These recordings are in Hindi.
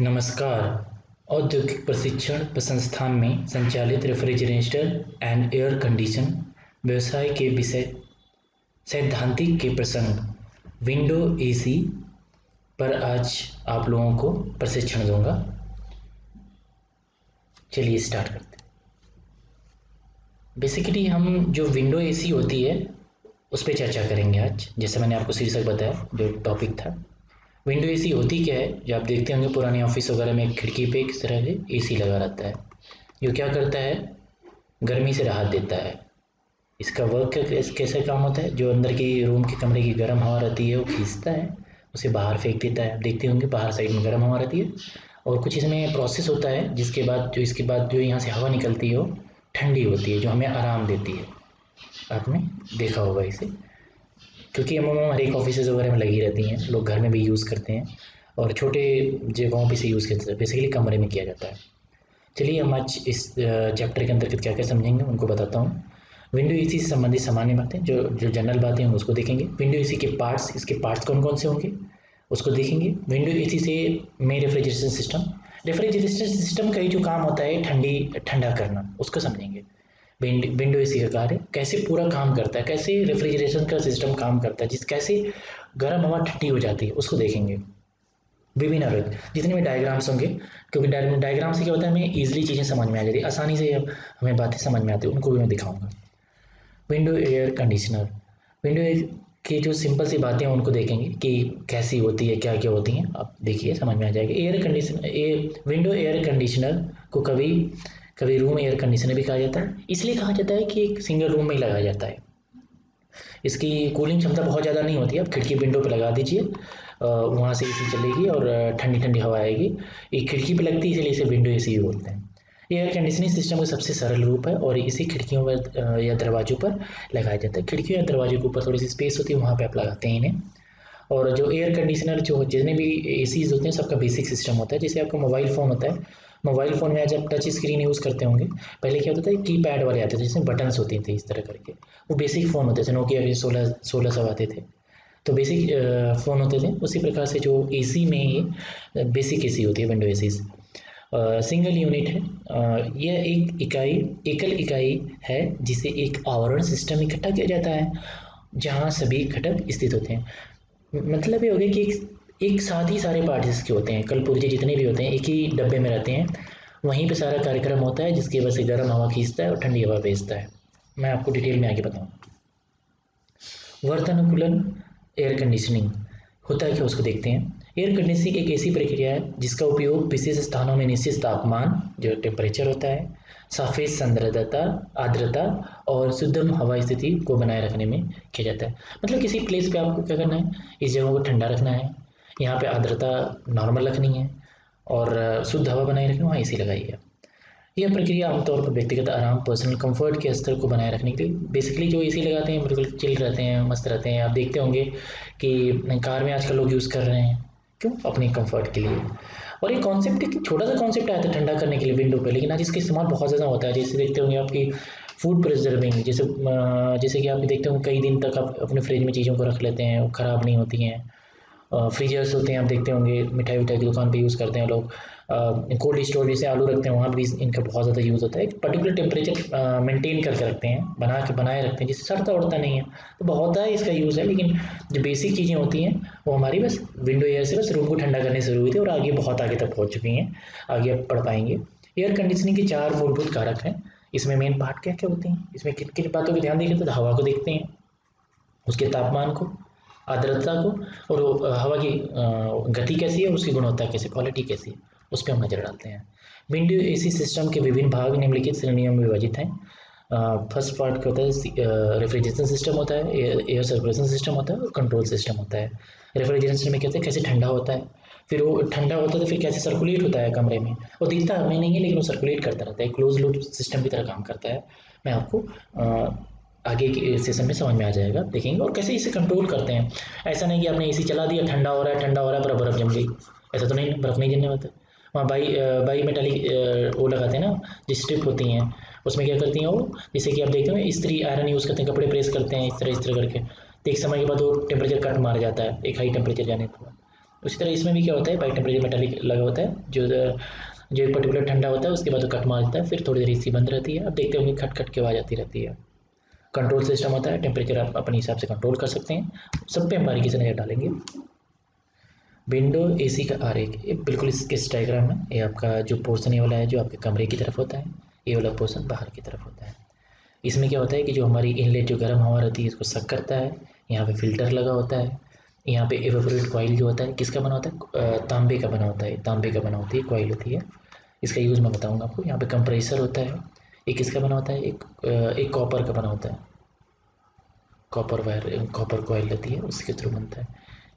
नमस्कार। औद्योगिक प्रशिक्षण संस्थान में संचालित रेफ्रिजरेटर एंड एयर कंडीशन व्यवसाय के विषय सैद्धांतिक के प्रसंग विंडो एसी पर आज आप लोगों को प्रशिक्षण दूंगा। चलिए स्टार्ट करते हैं। बेसिकली हम जो विंडो एसी होती है उस पर चर्चा करेंगे आज। जैसे मैंने आपको शीर्षक बताया, जो टॉपिक था विंडो एसी होती क्या है। जो आप देखते होंगे पुराने ऑफिस वगैरह में खिड़की पे किस तरह से एसी लगा रहता है, जो क्या करता है, गर्मी से राहत देता है। इसका वर्क कैसे काम होता है, जो अंदर की रूम के कमरे की गर्म हवा रहती है वो खींचता है, उसे बाहर फेंक देता है। आप देखते होंगे बाहर साइड में गर्म हवा रहती है और कुछ इसमें प्रोसेस होता है जिसके बाद इसके बाद जो यहाँ से हवा निकलती है वो ठंडी होती है, जो हमें आराम देती है। आपने देखा होगा इसे, क्योंकि अमूमन हर एक ऑफिसेज वगैरह में लगी रहती हैं, लोग घर में भी यूज़ करते हैं और छोटे जगहों पे से यूज़ करते हैं। बेसिकली कमरे में किया जाता है। चलिए हम आज इस चैप्टर के अंतर्गत क्या क्या समझेंगे उनको बताता हूँ। विंडो एसी से संबंधित सामान्य बातें, जो जो जनरल बातें हैं उसको देखेंगे। विंडो एसी के पार्ट्स, इसके पार्ट्स कौन कौन से होंगे उसको देखेंगे। विंडो एसी से में रेफ्रिजरेशन सिस्टम का ही जो काम होता है ठंडा करना, उसको समझेंगे। विंडो एसी का कार्य कैसे पूरा काम करता है, कैसे रेफ्रिजरेशन का सिस्टम काम करता है, कैसे गर्म हवा ठंडी हो जाती है, उसको देखेंगे। विभिन्न अर्थ, जितने भी डायग्राम्स होंगे, क्योंकि डायग्राम से क्या होता है, हमें ईजिली चीज़ें समझ में आ जाती है, आसानी से हमें बातें समझ में आती है, उनको भी मैं दिखाऊंगा। विंडो एयर कंडीशनर, विंडो की जो सिंपल सी बातें हैं उनको देखेंगे कि कैसी होती है, क्या क्या होती हैं। आप देखिए समझ में आ जाएगा। विंडो एयर कंडीशनर को कभी कभी रूम एयर कंडीशनर भी कहा जाता है। इसलिए कहा जाता है कि एक सिंगल रूम में ही लगाया जाता है। इसकी कूलिंग क्षमता बहुत ज़्यादा नहीं होती है। आप खिड़की विंडो पे लगा दीजिए, वहाँ से एसी चलेगी और ठंडी ठंडी हवा आएगी। ये खिड़की पे लगती है, इसलिए इसे विंडो एसी भी बोलते हैं। एयर कंडीशनिंग सिस्टम का सबसे सरल रूप है और इसे खिड़कियों पर या दरवाजों पर लगाया जाता है। खिड़कियों या दरवाजों के ऊपर थोड़ी सी स्पेस होती है, वहाँ पे आप लगाते हैं इन्हें। और जो एयर कंडीशनर, जो जितने भी एसीज होते हैं, सबका बेसिक सिस्टम होता है। जैसे आपका मोबाइल फ़ोन होता है, मोबाइल फ़ोन में आज आप टच स्क्रीन यूज़ करते होंगे। पहले क्या होता था, कीपैड वाले आते थे जिसमें बटन्स होते थे इस तरह करके। वो बेसिक फ़ोन होते थे, नोकिया के 16 आते थे, तो बेसिक फ़ोन होते थे। उसी प्रकार से जो एसी में ये बेसिक एसी होती है, विंडो एसीज सिंगल यूनिट है। यह एकल इकाई है जिसे एक आवरण सिस्टम इकट्ठा किया जाता है, जहाँ सभी घटक स्थित होते हैं। मतलब ये हो गया कि एक साथ ही सारे पार्ट्स इसके होते हैं, कल पुर्जे जितने भी होते हैं एक ही डब्बे में रहते हैं। वहीं पे सारा कार्यक्रम होता है, जिसकी वजह से गर्म हवा खींचता है और ठंडी हवा भेजता है। मैं आपको डिटेल में आगे बताऊँगा। वर्तानुकूलन एयर कंडीशनिंग होता है क्या, उसको देखते हैं। एयर कंडीशनिंग एक ऐसी प्रक्रिया है जिसका उपयोग विशेष स्थानों में निश्चित तापमान, जो टेम्परेचर होता है, सापेक्ष सांद्रता, आर्द्रता और शुद्ध हवा स्थिति को बनाए रखने में किया जाता है। मतलब किसी प्लेस पे आपको क्या करना है, इस जगह को ठंडा रखना है, यहाँ पे आर्द्रता नॉर्मल रखनी है और शुद्ध हवा बनाए रखनी है, वहाँ एसी लगाइए। यह प्रक्रिया आमतौर पर व्यक्तिगत आराम, पर्सनल कंफर्ट के स्तर को बनाए रखने के लिए, बेसिकली जो एसी लगाते हैं बिल्कुल चिल रहते हैं, मस्त रहते हैं। आप देखते होंगे कि कार में आजकल लोग यूज़ कर रहे हैं, क्यों, अपने कंफर्ट के लिए। और ये कॉन्सेप्ट, एक छोटा सा कॉन्सेप्ट आया था ठंडा करने के लिए विंडो पे, लेकिन आज इसका इस्तेमाल बहुत ज़्यादा होता है। जैसे देखते होंगे आपकी फूड प्रिजर्विंग, जैसे कि आप देखते होंगे कई दिन तक आप अपने फ्रिज में चीज़ों को रख लेते हैं, वो ख़राब नहीं होती हैं। फ्रीजर्स होते हैं, आप देखते होंगे मिठाई विठाई की दुकान पे यूज़ करते हैं लोग। कोल्ड स्टोर जैसे आलू रखते हैं, वहाँ भी इनका बहुत ज़्यादा यूज़ होता है। एक पर्टिकुलर टेम्परेचर मेंटेन करके रखते हैं, बनाए रखते हैं, जिससे सड़ता उड़ता नहीं है। तो बहुत है इसका यूज़ है, लेकिन जो बेसिक चीज़ें होती हैं वो हमारी बस विंडो एयर से बस रूम को ठंडा करने से शुरू हुई थी और आगे बहुत आगे तक पहुँच चुकी हैं। आगे आप पढ़ पाएंगे। एयर कंडीशनिंग के 4 मूलभूत कारक हैं। इसमें मेन पार्ट क्या क्या होते हैं, इसमें किन किन बातों को ध्यान देखें, तो हवा को देखते हैं, उसके तापमान को, आर्द्रता को, और हवा की गति कैसी है, उसकी गुणवत्ता कैसी, क्वालिटी कैसी है, उस पर हम नज़र डालते हैं। विंडो एसी सिस्टम के विभिन्न भाग निम्नलिखित श्रेणियों में विभाजित हैं। फर्स्ट पार्ट क्या होता है, रेफ्रिजरेशन सिस्टम होता है, एयर सर्कुलेशन सिस्टम होता है और कंट्रोल सिस्टम होता है। रेफ्रिजरेशन में कहते हैं कैसे ठंडा होता है, फिर वो ठंडा होता है तो फिर कैसे सर्कुलेट होता है कमरे में, वो दिखता हमें नहीं है लेकिन वो सर्कुलेट करता रहता है, क्लोज लूप सिस्टम की तरह काम करता है। मैं आपको आगे के सेशन में समझ में आ जाएगा, देखेंगे। और कैसे इसे कंट्रोल करते हैं। ऐसा नहीं कि आपने एसी चला दिया, ठंडा हो रहा है पर बर्फ़ जम गई, ऐसा तो नहीं, बर्फ़ नहीं जमने होता। वहाँ बाई मेटालिक वो लगाते हैं ना, जो स्ट्रिप होती हैं, उसमें क्या करती हैं वो, जैसे कि आप देखते हैं इस्त्री आयरन यूज़ करते हैं, कपड़े प्रेस करते हैं इस तरह करके, तो एक समय के बाद वो टेम्परेचर कट मार जाता है, एक हाई टेम्परेचर जाने के बाद। उसी तरह इसमें भी क्या होता है, बाई टेम्परेचर मेटालिक लगा होता है, जो एक पर्टिकुलर ठंडा होता है उसके बाद वो कट मारता है, फिर थोड़ी देर इसी बंद रहती है। अब देखते होंगे खट खट की आवाज़ आती रहती है। कंट्रोल सिस्टम होता है, टेम्परेचर आप अपने हिसाब से कंट्रोल कर सकते हैं। सब पे हम बारीकी से नज़र डालेंगे। विंडो एसी का आरेख, ये बिल्कुल इसके डायग्राम है। ये आपका जो पोर्शन ये वाला है जो आपके कमरे की तरफ होता है, ये वाला पोर्शन बाहर की तरफ होता है। इसमें क्या होता है कि जो हमारी इनलेट जो गर्म हवा रहती है इसको सक करता है। यहाँ पे फिल्टर लगा होता है। यहाँ पे एवापोरेट कॉइल जो होता है किसका बना होता है, तांबे का बना होता है, तांबे का बना होती है कॉइल होती है। इसका यूज़ मैं बताऊँगा आपको। यहाँ पे कंप्रेसर होता है, एक किसका बना होता है, एक कॉपर का बना होता है, कॉपर वायर, कॉपर कॉइल रहती है उसके थ्रू बनता है।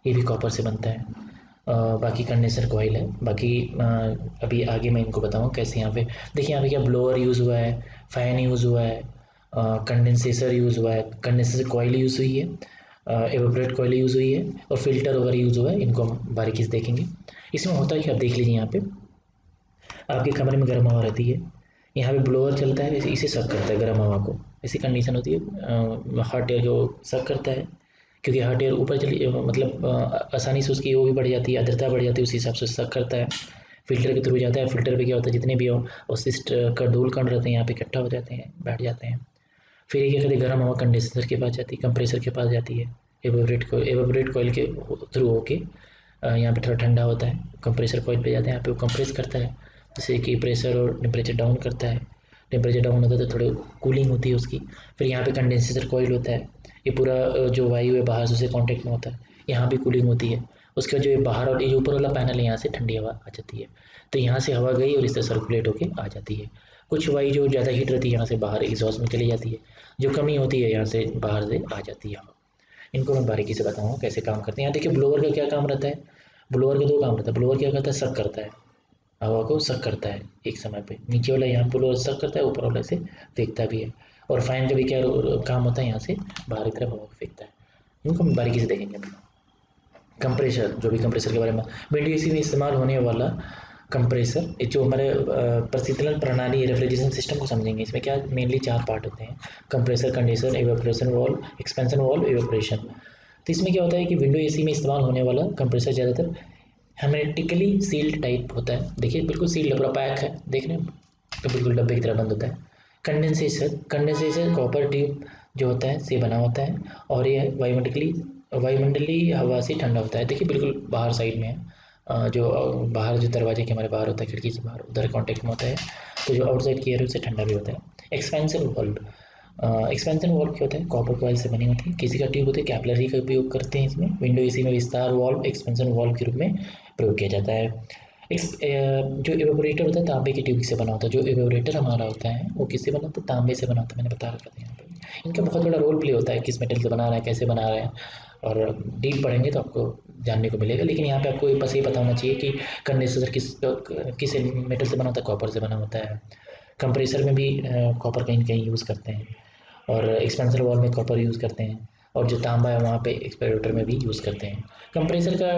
ये भी कॉपर से बनता है। बाकी कंडेंसर कॉइल है। बाकी अभी आगे मैं इनको बताऊँ कैसे। यहाँ पे देखिए, यहाँ पे क्या ब्लोअर यूज़ हुआ है, फ़ैन यूज़ हुआ है, कंडेंसेसर यूज़ हुआ है, कंडेंसर कॉइल यूज़ हुई है, एवापोरेट कॉइल यूज़ हुई है, और फिल्टर वगैरह यूज़ हुआ है। इनको हम बारीकी से देखेंगे। इसमें होता है कि आप देख लीजिए, यहाँ पे आपके कमरे में गर्म हवा रहती है, यहाँ पे ब्लोअर चलता है, इसे सक करता है गर्म हवा को। ऐसी कंडीशन होती है, हॉट एयर को सक करता है, क्योंकि हॉट एयर ऊपर चली मतलब आसानी से उसकी वो भी बढ़ जाती है, आर्द्रता बढ़ जाती है, उस हिसाब से सक करता है। फिल्टर के थ्रू जाता है। फिल्टर पे क्या होता है, जितने भी अवशिष्ट धूल कण रहते हैं यहाँ पे इकट्ठा हो जाते हैं, बैठ जाते हैं। फिर ये क्या करते हैं, गर्म हवा कंडेंसर के पास जाती है, कंप्रेसर के पास जाती है, एवापोरेट कॉइल के थ्रू होके यहाँ पे थोड़ा ठंडा होता है, कंप्रेसर कॉइल पे जाते हैं, यहाँ पे वो कंप्रेस करता है, जैसे कि प्रेशर और टेम्परेचर डाउन करता है। टेम्परेचर डाउन होता है तो थोड़ी कूलिंग होती है उसकी। फिर यहाँ पे कंडेंसर कॉइल होता है, ये पूरा जो वायु है बाहर से उसे कॉन्टेक्ट में होता है, यहाँ भी कूलिंग होती है। उसके बाद जो ये बाहर और ये जो ऊपर वाला पैनल है यहाँ से ठंडी हवा आ जाती है, तो यहाँ से हवा गई और इस तरह सर्कुलेट होके आ जाती है। कुछ वायु जो ज़्यादा हीट रहती है यहाँ से बाहर एग्जॉस्ट में चली जाती है, जो कमी होती है यहाँ से बाहर से आ जाती है हवा। इनको मैं बारीकी से बताऊँगा कैसे काम करते हैं। यहाँ देखिए ब्लोअर का क्या काम रहता है, ब्लोअर के दो काम रहता है। ब्लोअर क्या करता है, सक करता है, हवा को सक करता है एक समय पे। नीचे वाला यहाँ ब्लोअर सक करता है, ऊपर वाला से फेंकता भी है। और फैन का भी क्या काम होता है, यहाँ से बाहर की तरफ हवा को फेंकता है। इनको हम बारीकी से देखेंगे अभी। कंप्रेसर, जो भी कंप्रेसर के बारे में, विंडो एसी में इस्तेमाल होने वाला कंप्रेसर, जो हमारे प्रशीतलन प्रणाली रेफ्रिजरेशन सिस्टम को समझेंगे। इसमें क्या मेनली 4 पार्ट होते हैं, compressor, condenser, evaporation valve, expansion valve, evaporation. तो इसमें क्या होता है कि विंडो एसी में इस्तेमाल होने वाला कंप्रेसर ज़्यादातर हेमेटिकली सील्ड टाइप होता है। देखिए बिल्कुल सील्ड है, पूरा पैक है, देख रहे हैं, तो बिल्कुल डब्बे की तरह बंद होता है। कंडेंसेशन कॉपर ट्यूब जो होता है से बना होता है, और ये वायुमंडलीय हवा से ठंडा होता है। देखिए बिल्कुल बाहर साइड में है, जो बाहर जो दरवाजे के हमारे बाहर होता है, खिड़की से बाहर उधर कॉन्टेक्ट में होता है, तो जो आउटसाइड की एयर है उससे ठंडा भी होता है। एक्सपेंशन वाल्व, एक्सपेंशन वाल्व क्या होता है, कॉपर कॉइल से बनी होती है, किसी का ट्यूब होता है, कैपिलरी का उपयोग करते हैं इसमें। विंडो एसी में विस्तार वाल्व एक्सपेंशन वाल्व के रूप में प्रयोग किया जाता है। जो एवेपोरेटर होता है तांबे के ट्यूब से बना होता है। जो एवेपोरेटर हमारा होता है वो किससे बना होता है, तांबे से बना होता है, मैंने बता रखा था यहाँ पे। इनका बहुत बड़ा रोल प्ले होता है, किस मेटल से बना रहा है, कैसे बना रहे हैं, और डीप पढ़ेंगे तो आपको जानने को मिलेगा। लेकिन यहाँ पे आपको बस ये पता होना चाहिए कि कंडेंसर किस मेटल से बना होता है, कॉपर से बना होता है। कंप्रेसर में भी कॉपर कहीं ना कहीं यूज़ करते हैं, और एक्सपेंसर वॉल में कॉपर यूज़ करते हैं, और जो तांबा है वहाँ पे एक्सपेरेटर में भी यूज़ करते हैं। कंप्रेसर का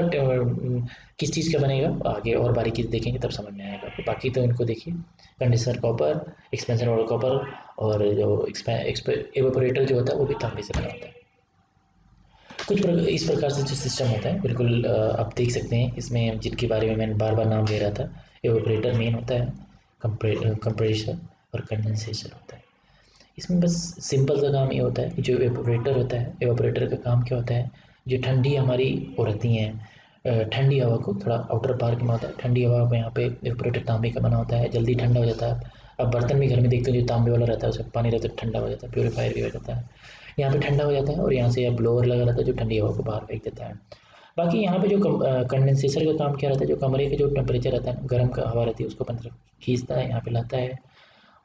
किस चीज़ का बनेगा आगे और बारीकी से देखेंगे तब समझ में आएगा आपको। बाकी तो इनको देखिए, कंडेंसर कॉपर, एक्सपेंसर वॉल कॉपर, और जो एवापोरेटर जो होता है वो भी तांबे से बना होता है। इस प्रकार से जो सिस्टम होता है बिल्कुल आप देख सकते हैं इसमें, जिनके बारे में मैंने बार बार नाम ले रहा था। एवापोरेटर मेन होता है, कंप्रेसर और कंडेंसेशन होता है। इसमें बस सिंपल सा काम ये होता है कि जो एवापोरेटर होता है, एवापोरेटर का काम क्या होता है, जो ठंडी हमारी वो रहती हैं, ठंडी हवा को थोड़ा आउटर पार्ट में होता है, ठंडी हवा में यहाँ पे एवापोरेटर तांबे का बना होता है, जल्दी ठंडा हो जाता है। अब बर्तन भी घर में देखते हो जो तांबे वाला रहता है उसमें पानी रहता है, ठंडा हो जाता है, प्योरीफायर भी हो जाता है। यहाँ पे ठंडा हो जाता है, और यहाँ से ब्लोअर लगा रहता है जो ठंडी हवा को बाहर फेंक देता है। बाकी यहाँ पे जो कंडेंसेशन का काम क्या रहता है, जो कमरे का जो टेम्परेचर रहता है, गर्म का हवा रहती है उसको अपनी तरफ खींचता है, यहाँ पे लाता है,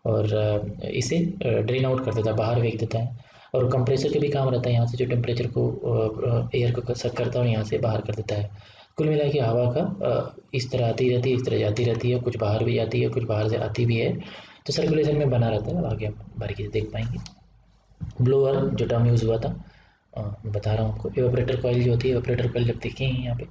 और इसे ड्रेन आउट कर देता है, बाहर फेंक देता है। और कंप्रेसर का भी काम रहता है, यहाँ से जो टेम्परेचर को एयर को सक करता है और यहाँ से बाहर कर देता है। कुल मिला के हवा का इस तरह आती रहती है, इस तरह जाती रहती है, कुछ बाहर भी जाती है, कुछ बाहर से आती भी है, तो सर्कुलेशन में बना रहता है। आगे हम बारीकी से देख पाएंगे। ब्लोअर जो टर्म यूज़ हुआ था, मैं बता रहा हूँ आपको। एवापोरेटर कॉइल जो होती है, एवापोरेटर कॉइल जब देखेंगे यहाँ पे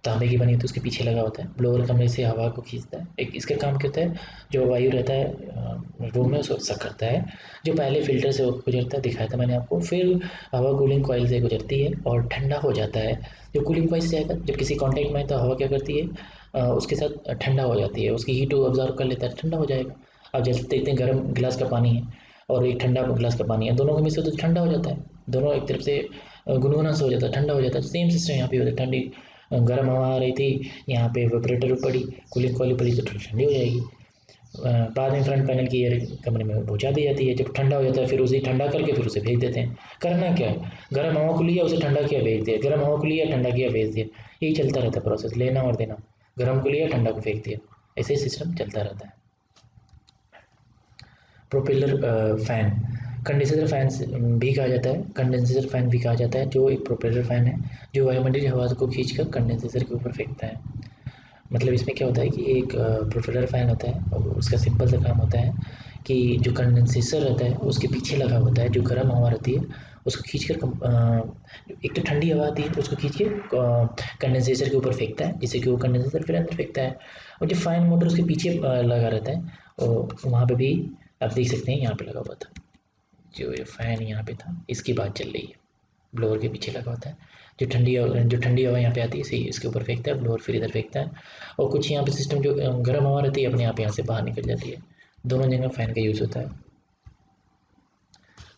तांबे की बनी होती है, उसके पीछे लगा होता है। ब्लोअर कमरे से हवा को खींचता है। एक इसका काम क्या होता है, जो वायु रहता है रूम में उसको सक करता है, जो पहले फिल्टर से गुजरता है, दिखाया था मैंने आपको, फिर हवा कूलिंग कॉइल से गुजरती है और ठंडा हो जाता है। जो कूलिंग कॉइल से जाएगा, जब किसी कॉन्टैक्ट में है तो हवा क्या करती है, उसके साथ ठंडा हो जाती है, उसकी हीट ऑब्जॉर्व कर लेता है, ठंडा हो जाएगा। अब जैसे देखते हैं गर्म गिलास का पानी है और एक ठंडा गिलास का पानी है, दोनों को मिक्स हो तो ठंडा हो जाता है, दोनों एक तरफ से गुनगुना सा हो जाता है, ठंडा हो जाता है। सेम सिस्टम यहाँ पे होता है, ठंडी गर्म हवा आ रही थी, यहाँ पे वेपरेटर पड़ी, कूलिंग कॉइल पड़ी तो ठंडी हो जाएगी। बाद में फ्रंट पैनल की एयर कमरे में पहुँचा दी जाती है। जब ठंडा हो जाता है फिर उसे ठंडा करके फिर उसे भेज देते हैं। करना क्या है, गर्म हवा को लिया उसे ठंडा किया भेज दिया, गर्म हवा को लिया ठंडा किया भेज दिया, यही चलता रहता है प्रोसेस, लेना और देना। गर्म को लिया ठंडा को फेंक दिया, ऐसे ही सिस्टम चलता रहता है। प्रोपेलर फैन, कंडेंसर फैन भी कहा जाता है, कंडेंसर फैन भी कहा जाता है, जो एक प्रोपेलर फैन है जो वायुमंडलीय हवा को खींचकर कंडेंसर के ऊपर फेंकता है। मतलब इसमें क्या होता है कि एक प्रोपेलर फैन होता है और उसका सिंपल सा काम होता है कि जो कंडेंसेटर रहता है उसके पीछे लगा होता है, जो गर्म हवा रहती है उसको खींचकर एक तो ठंडी हवा आती है उसको खींच के कंडेंसेटर के ऊपर फेंकता है, जिससे कि वो कंडेंसेटर फिर अंदर फेंकता है। और जो फैन मोटर उसके पीछे लगा रहता है, और वहाँ पे भी आप देख सकते हैं यहाँ पे लगा हुआ था, जो ये फ़ैन यहाँ पे था इसकी बात चल रही है। ब्लोअर के पीछे लगा होता है, जो ठंडी हवा यहाँ पे आती है इसे इसके ऊपर फेंकता है, ब्लोअर फिर इधर फेंकता है। और कुछ यहाँ पे सिस्टम जो गर्म हवा रहती है अपने आप यहाँ से बाहर निकल जाती है। दोनों जगह फ़ैन का यूज़ होता है।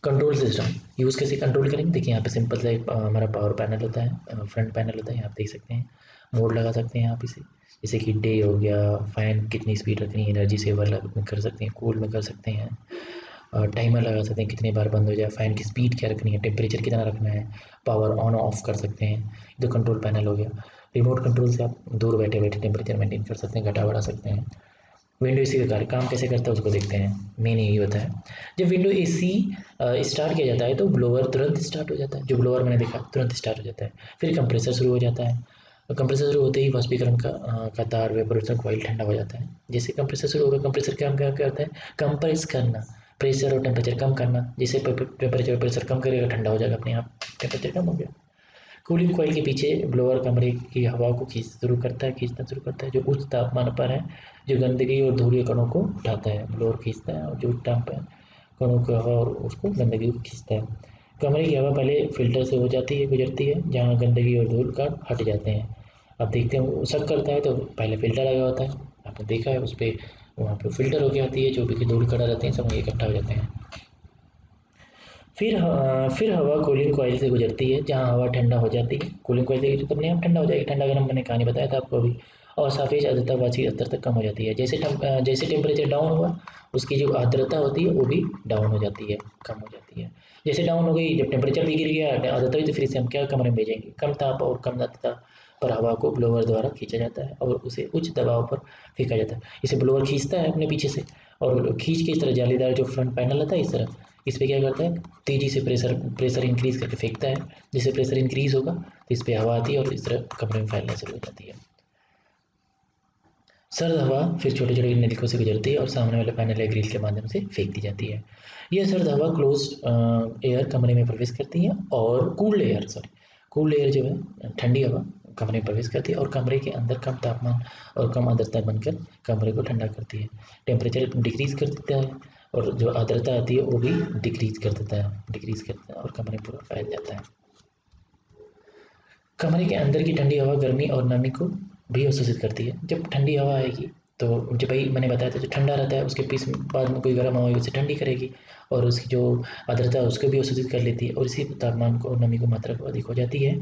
कंट्रोल सिस्टम यूज़ कैसे कंट्रोल करेंगे, देखिए यहाँ पे सिंपल सा एक हमारा पावर पैनल होता है, फ्रंट पैनल होता है, यहाँ आप देख सकते हैं। मोड लगा सकते हैं आप इसे, जैसे कि डे हो गया, फ़ैन कितनी स्पीड रखनी है, एनर्जी सेवर कर सकते हैं, कूल में कर सकते हैं, टाइमर लगा सकते हैं कितनी बार बंद हो जाए, फ़ैन की स्पीड क्या रखनी है, टेम्परेचर कितना रखना है, पावर ऑन ऑफ कर सकते हैं। ये तो कंट्रोल पैनल हो गया। रिमोट कंट्रोल से आप दूर बैठे बैठे टेम्परेचर मेंटेन कर सकते हैं, घटा बढ़ा सकते हैं। विंडो एसी का कार्य काम कैसे करता है उसको देखते हैं। मेन यही होता है, जब विंडो एसी स्टार्ट किया जाता है तो ब्लोअर तुरंत स्टार्ट हो जाता है, जो ब्लोअर मैंने देखा तुरंत स्टार्ट हो जाता है। फिर कंप्रेसर शुरू हो जाता है, कंप्रेसर शुरू होते ही वाष्पीकरण का तार वेपोरेटर कॉइल ठंडा हो जाता है। जैसे कंप्रेसर शुरू होगा, कंप्रेसर काम क्या करता है, कंप्रेस करना, प्रेशर और टेम्परेचर कम करना। जैसे टेम्परेचर प्रेशर कम करेगा ठंडा हो जाएगा अपने आप, टेम्परेचर कम हो गया। कूलिंग कॉइल के पीछे ब्लोअर कमरे की हवा को खींचना शुरू करता है, जो उच्च तापमान पर है, जो गंदगी और धूल के कणों को उठाता है। ब्लोअर खींचता है और जो कणों की हवा और उसको गंदगी को खींचता है। कमरे की हवा पहले फिल्टर से हो जाती है, गुजरती है, जहाँ गंदगी और धूल कण हट जाते हैं। अब देखते हैं वो शक करता है तो पहले फ़िल्टर लगा होता है, आपने देखा है उस पर, वहाँ पे फ़िल्टर होके आती है, जो भी धूल कण रहते हैं सब वहीं इकट्ठा हो जाते हैं। फिर हवा कूलिंग कॉइल से गुजरती है, जहाँ हवा ठंडा हो जाती है। कूलिंग कॉइल से तो अपने आप ठंडा हो जाएगी, ठंडा गर्म मैंने कहानी बताया था आपको अभी। और सापेक्ष आर्द्रता वांछित स्तर तक कम हो जाती है। जैसे टेम्परेचर डाउन हुआ, उसकी जो आर्द्रता होती है वो भी डाउन हो जाती है, कम हो जाती है। जैसे डाउन हो गई, जब टेम्परेचर भी गिर गया, आर्द्रता भी, तो फिर से हम क्या कमरे में भेजेंगे, कम ताप और कम आर्द्रता पर हवा को ब्लोअर द्वारा खींचा जाता है और उसे उच्च दबाव पर फेंका जाता है। इसे ब्लोअर खींचता है अपने पीछे से, और खींच के इस तरह जालीदार जो फ्रंट पैनल आता है इस तरह, इस पे क्या करता है, तेज़ी से प्रेशर इंक्रीज़ करके फेंकता है। जैसे प्रेशर इंक्रीज़ होगा तो इस पे हवा आती है और इस तरह कमरे में फैलना शुरू हो जाती है। सर्द हवा फिर छोटे छोटे नलिकों से गुजरती है और सामने वाले पैनल या ग्रिल के माध्यम से फेंक दी जाती है। यह सर्द हवा क्लोज एयर कमरे में प्रवेश करती है, और कूल्ड एयर जो है ठंडी हवा कमरे में प्रवेश करती है और कमरे के अंदर कम तापमान और कम आर्द्रता बनकर कमरे को ठंडा करती है। टेम्परेचर डिक्रीज़ कर देता है और जो आर्द्रता आती है वो भी डिक्रीज़ करता है और कमरे में पूरा फैल जाता है। कमरे के अंदर की ठंडी हवा गर्मी और नमी को भी अवशोषित करती है। जब ठंडी हवा आएगी तो जब भाई मैंने बताया था जो ठंडा रहता है उसके पीस बाद में कोई गर्म हवा आएगी उसे ठंडी करेगी, और उसकी जो आर्द्रता है उसको भी अवशोषित कर लेती है, और इसी तापमान को और नमी को मात्रा को अधिक हो जाती है।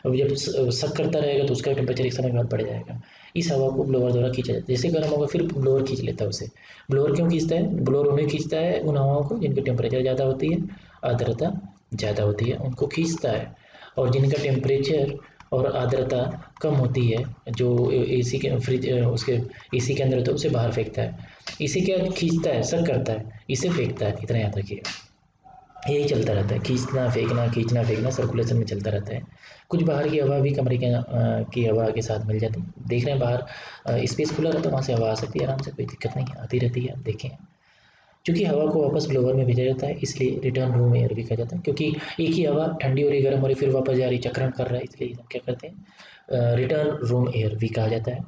और जब शक करता रहेगा तो उसका टेम्परेचर एक समय बाद बढ़ जाएगा। इस हवा को ब्लोअर द्वारा खींचा जाता है, जैसे गर्म होगा फिर ब्लोअर खींच लेता है उसे। ब्लोअर क्यों खींचता है, ब्लोअर उन्हें खींचता है उन हवाओं को जिनकी टेम्परेचर ज़्यादा होती है, आर्द्रता ज़्यादा होती है, उनको खींचता है। और जिनका टेम्परेचर और आर्द्रता कम होती है, जो एसी के फ्रिज उसके एसी के अंदर होता है, उसे बाहर फेंकता है। इसे क्या खींचता है, सक करता है, इसे फेंकता है, इतना याद रखिएगा। यही चलता रहता है, खींचना फेंकना खींचना फेंकना सर्कुलेशन में चलता रहता है। कुछ बाहर की हवा भी कमरे के की हवा के साथ मिल जाती है। देख रहे हैं बाहर स्पेस खुला रहता है, वहाँ से हवा आ सकती है आराम से, कोई दिक्कत नहीं है, आती रहती है, आप देखें। क्योंकि हवा को वापस ब्लोअर में भेजा जाता है, इसलिए रिटर्न रूम एयर भी कहा जाता है, क्योंकि एक ही हवा ठंडी हो रही, गर्म हो रही, फिर वापस जा रही, चक्रण कर रहा है, इसलिए हम क्या करते हैं, रिटर्न रूम एयर भी कहा जाता है।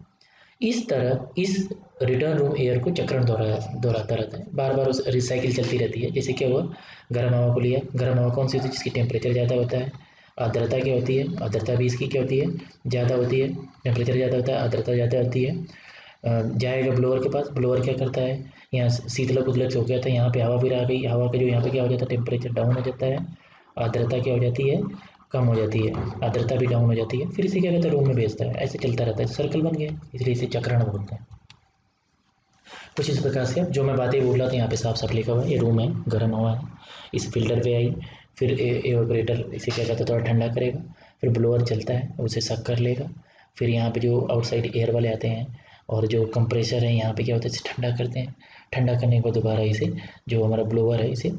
इस तरह इस रिटर्न रूम एयर को चक्रण दोहराता रहता है, बार बार उस रिसाइकिल चलती रहती है। जैसे क्या हुआ, गर्म हवा को लिया, गर्म हवा कौन सी होती है, जिसकी टेम्परेचर ज़्यादा होता है। आर्द्रता क्या होती है, आर्द्रता भी इसकी क्या होती है, ज़्यादा होती है। टेम्परेचर ज़्यादा होता है, आर्द्रता ज़्यादा होती है। जाएगा ब्लोअर के पास, ब्लोअर क्या करता है, यहाँ शीतलक उतलक से हो गया था, यहाँ पे हवा फिर आ गई, हवा का जो यहाँ पे क्या हो जाता है, टेम्परेचर डाउन हो जाता है, आर्द्रता क्या हो जाती है, कम हो जाती है, आर्द्रता भी डाउन हो जाती है, फिर इसे क्या कहते हैं, रूम में भेजता है। ऐसे चलता रहता है, सर्कल बन गया, इसलिए इसे चक्रण बोलते हैं। कुछ इस प्रकार से जो मैं बातें बोल रहा था यहाँ पे साफ साफ लिखा हुआ है, ये रूम है, गर्म हवा है, इस फिल्टर पे आई, फिर एवापोरेटर इसे क्या कहता है, थोड़ा ठंडा करेगा, फिर ब्लोअर चलता है, उसे सक कर लेगा, फिर यहाँ पे जो आउटसाइड एयर वाले आते हैं और जो कंप्रेसर है यहाँ पे क्या होता है, इसे ठंडा करते हैं। ठंडा करने के बाद दोबारा इसे, जो हमारा ब्लोअर है, इसे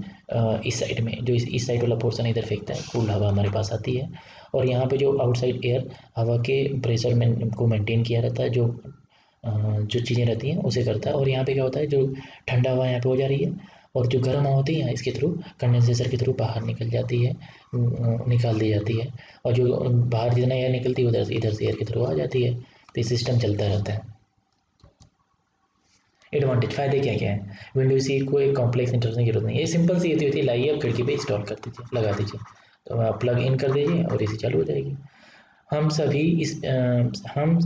इस साइड में, जो इस साइड वाला पोर्सन इधर फेंकता है, कूल हवा हमारे पास आती है। और यहाँ पे जो आउटसाइड एयर हवा के प्रेशर में को मेंटेन किया रहता है, जो चीज़ें रहती हैं उसे करता है। और यहाँ पे क्या होता है, जो ठंडा हवा यहाँ पे हो जा रही है, और जो गर्म हवा होती है यहाँ इसके थ्रू, कंडेंसेटर के थ्रू बाहर निकल जाती है, निकाल दी जाती है, और जो बाहर जितना एयर निकलती है उधर से, इधर से एयर के थ्रू आ जाती है, तो ये सिस्टम चलता रहता है। एडवांटेज, फ़ायदे क्या क्या है, विंडो सी को एक कॉम्प्लेक्स इंटरफेस की जरूरत नहीं है, ये सिंपल सी होती है, लाइए आप खिड़की पे इंस्टॉल कर दीजिए, लगा दीजिए, तो आप प्लग इन कर दीजिए और एसी चालू हो जाएगी। हम सभी इस हम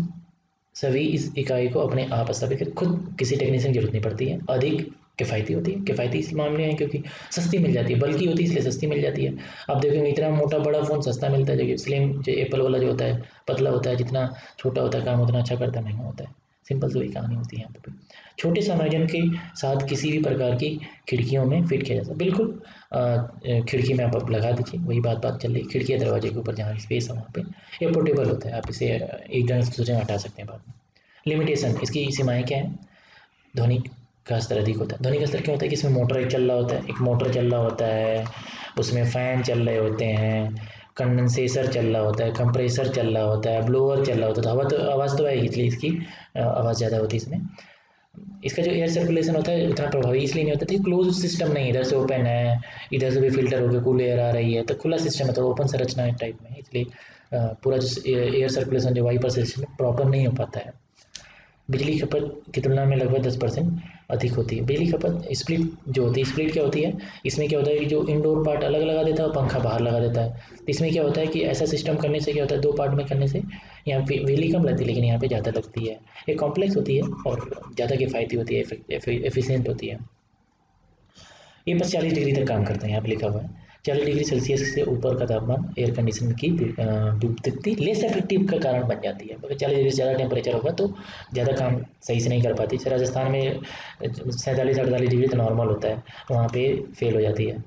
सभी इस इकाई को अपने आप स्थापित कर, खुद किसी टेक्नीशियन की जरूरत नहीं पड़ती है, अधिक किफ़ायती होती है। किफ़ायती इस मामले में क्योंकि सस्ती मिल जाती है, बल्कि होती है इसलिए सस्ती मिल जाती है। आप देखेंगे इतना मोटा बड़ा फ़ोन सस्ता मिलता है, जो कि स्लिम, जो एप्पल वाला जो होता है पतला होता है, जितना छोटा होता है काम उतना अच्छा करता है, महंगा होता है। सिंपल सी वही कहानी होती है यहाँ पे। छोटे समायोजन के साथ किसी भी प्रकार की खिड़कियों में फिट किया जा सकता है, बिल्कुल। खिड़की में आप लगा दीजिए, वही बात बात चल रही, खिड़की या दरवाजे के ऊपर जहाँ स्पेस है वहाँ पे ये पोर्टेबल होता है, आप इसे एक जगह से दूसरे में हटा सकते हैं बाद में। लिमिटेशन, इसकी सीमाएं क्या है, ध्वनि का स्तर अधिक होता है। ध्वनि का स्तर क्या होता है कि इसमें मोटर एक चल रहा होता है, एक मोटर चल रहा होता है, उसमें फ़ैन चल रहे होते हैं, कंडेंसेटर चल रहा होता है, कंप्रेसर चल रहा होता है, ब्लोअर चल रहा होता है, तो हवा तो आवाज़ तो आएगी, इसलिए इसकी आवाज़ ज़्यादा होती है इसमें। इसका जो एयर सर्कुलेशन होता है उतना प्रभावी इसलिए नहीं होता था, क्लोज सिस्टम नहीं, इधर से ओपन है, इधर से भी फिल्टर होकर कूल एयर आ रही है, तो खुला सिस्टम है, तो ओपन संरचना टाइप में है, इसलिए पूरा जो एयर सर्कुलेशन जो वाइपर सिस्टम प्रॉपर नहीं हो पाता है। बिजली खपत की तुलना में लगभग 10% अधिक होती है। बिजली खपत स्प्लिट जो होती है, स्प्लिट क्या होती है, इसमें क्या होता है कि जो इंडोर पार्ट अलग लगा देता है और पंखा बाहर लगा देता है, तो इसमें क्या होता है कि ऐसा सिस्टम करने से क्या होता है, दो पार्ट में करने से यहाँ पे बिजली कम लगती है, लेकिन यहाँ पे ज़्यादा लगती है। ये कॉम्प्लेक्स होती है और ज़्यादा किफ़ायती होती है, एफिशिएंट होती है। ये बस 40 डिग्री तक काम करता है, यहाँ पे लिखा हुआ है 40 डिग्री सेल्सियस से ऊपर का तापमान एयर कंडीशन की विद्युक्ति लेस इफेक्टिव का कारण बन जाती है। अगर 40 डिग्री से ज़्यादा टेम्परेचर होगा तो ज़्यादा काम सही से नहीं कर पाती। जैसे राजस्थान में 47-48 डिग्री तो नॉर्मल होता है, वहाँ पे फेल हो जाती है,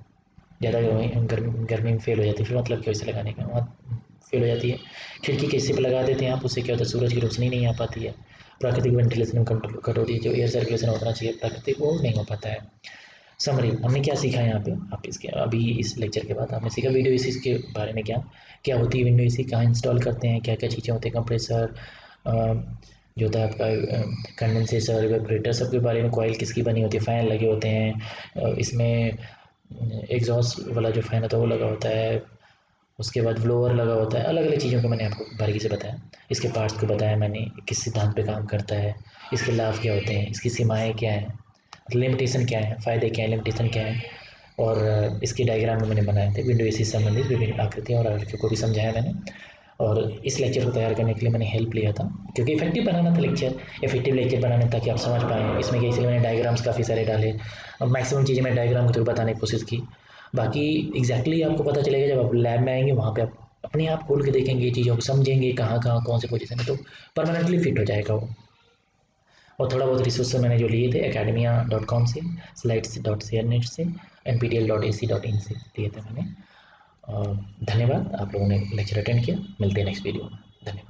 ज़्यादा गर्मी में फेल हो जाती है, फिर मतलब क्या इसे लगाने का, वहाँ फेल हो जाती है। खिड़की कैसे पे लगा देते हैं आप, उससे क्या होता है, सूरज की रोशनी नहीं आ पाती है, प्राकृतिक वेंटिलेशन कटौती, जो एयर सर्कुलेशन होना चाहिए प्राकृतिक, वो नहीं हो पाता है। समरी, हमने क्या सीखा है यहाँ पे, आप इसके अभी इस लेक्चर के बाद आपने सीखा विंडो एसी के बारे में, क्या क्या होती है विंडो एसी, कहाँ इंस्टॉल करते हैं, क्या क्या चीज़ें होती हैं, कंप्रेसर जो होता है आपका, कंडेंसेटर, इवेपोरेटर, सबके बारे में, कॉइल किसकी बनी होती है, फ़ैन लगे होते हैं, इसमें एग्जॉस्ट वाला जो फ़ैन होता है वो लगा होता है, उसके बाद ब्लोअर लगा होता है, अलग अलग चीज़ों को मैंने आपको बारीकी से बताया, इसके पार्ट्स को बताया मैंने, किस सिद्धांत पे काम करता है, इसके लाभ क्या होते हैं, इसकी सीमाएँ क्या हैं, लिमिटेशन क्या है, फ़ायदे क्या है, लिमिटेशन क्या है, और इसके डायग्राम में मैंने बनाए थे, विंडो एसी से संबंधित विभिन्न आकृतियाँ और आकृतियों को भी समझाया मैंने। और इस लेक्चर को तैयार करने के लिए मैंने हेल्प लिया था, क्योंकि इफेक्टिव बनाना था लेक्चर, इफेक्टिव लेक्चर बनाने ताकि आप समझ पाएँ इसमें क्या, इसलिए मैंने डायग्राम्स काफ़ी सारे डाले और मैक्सिमम चीज़ें मैं डायग्राम के थ्रू बताने की कोशिश की। बाकी एग्जैक्टली आपको पता चलेगा जब आप लैब में आएंगे, वहाँ पे आप अपने आप खोल के देखेंगे, चीज़ों को समझेंगे, कहाँ कहाँ कौन से पोजीशन है, तो परमानेंटली फिट हो जाएगा वो। और थोड़ा बहुत रिसोर्स मैंने जो लिए थे academia.com से, slides.sharenet से, nptel.ac.in से लिए थे मैंने। धन्यवाद, आप लोगों ने लेक्चर अटेंड किया, मिलते हैं नेक्स्ट वीडियो में, धन्यवाद।